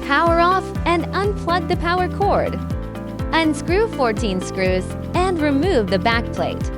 power off and unplug the power cord. Unscrew 14 screws and remove the back plate.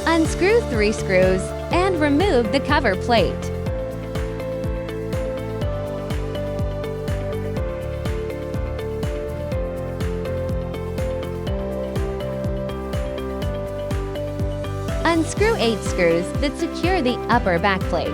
Unscrew 3 screws and remove the cover plate. Unscrew 8 screws that secure the upper back plate.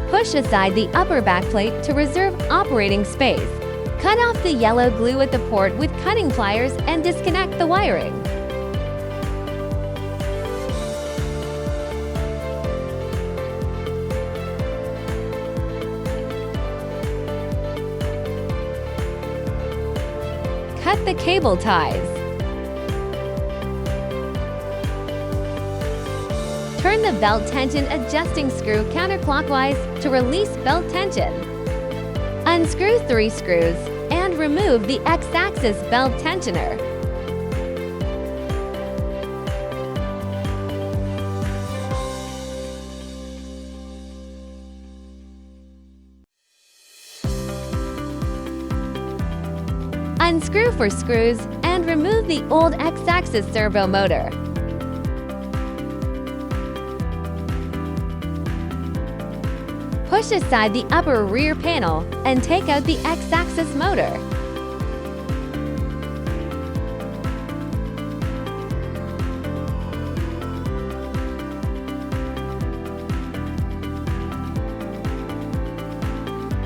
Push aside the upper back plate to reserve operating space. Cut off the yellow glue at the port with cutting pliers and disconnect the wiring. Cut the cable ties. Turn the belt tension adjusting screw counterclockwise to release belt tension. Unscrew 3 screws and remove the X-axis belt tensioner. Unscrew 4 screws and remove the old X-axis servo motor. Push aside the upper rear panel and take out the X-axis motor.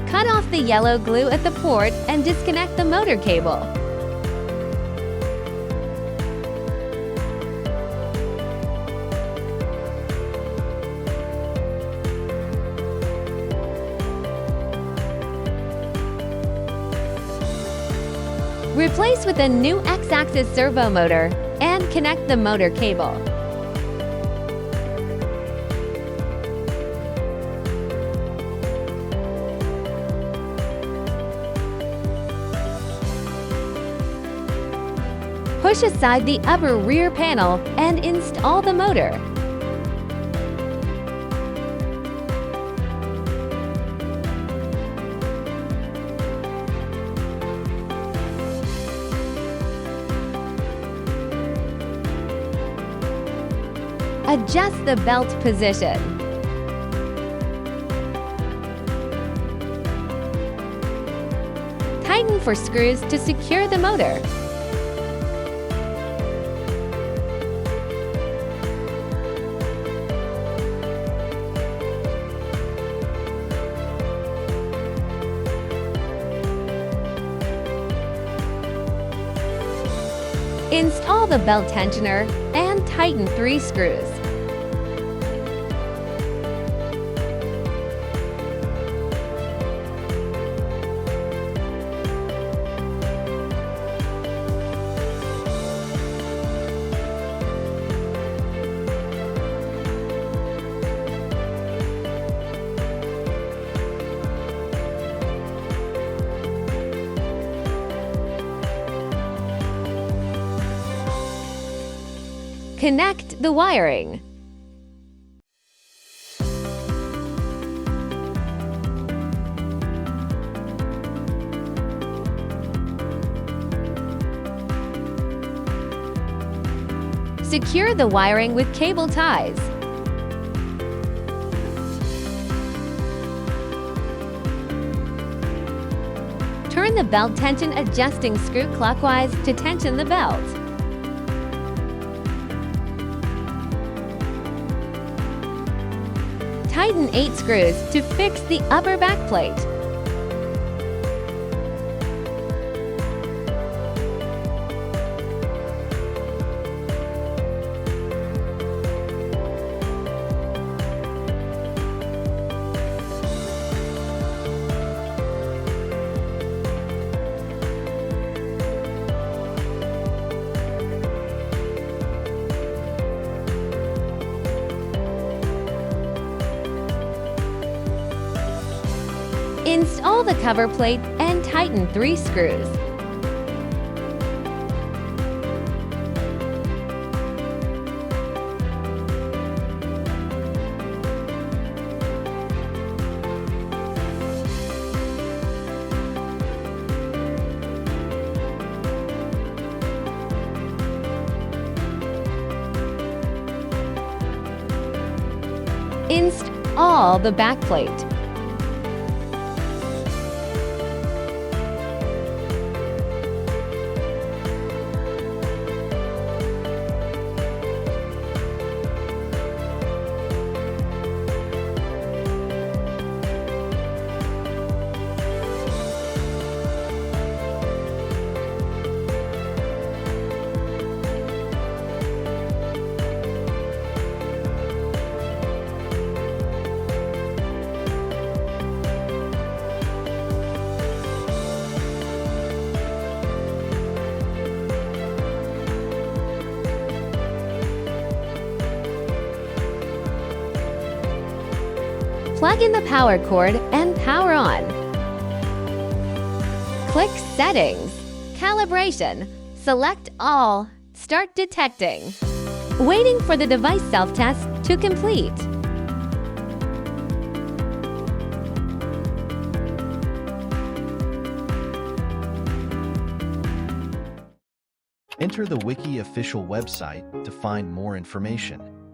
Cut off the yellow glue at the port and disconnect the motor cable. Replace with a new X-axis servo motor and connect the motor cable. Push aside the upper rear panel and install the motor. Adjust the belt position. Tighten 4 screws to secure the motor. Install the belt tensioner and tighten 3 screws. Connect the wiring. Secure the wiring with cable ties. Turn the belt tension adjusting screw clockwise to tension the belt. Tighten 8 screws to fix the upper back plate. Install the cover plate and tighten 3 screws. Install the back plate. Plug in the power cord and power on. Click Settings, Calibration, select All, start detecting. Waiting for the device self-test to complete. Enter the Wiki official website to find more information.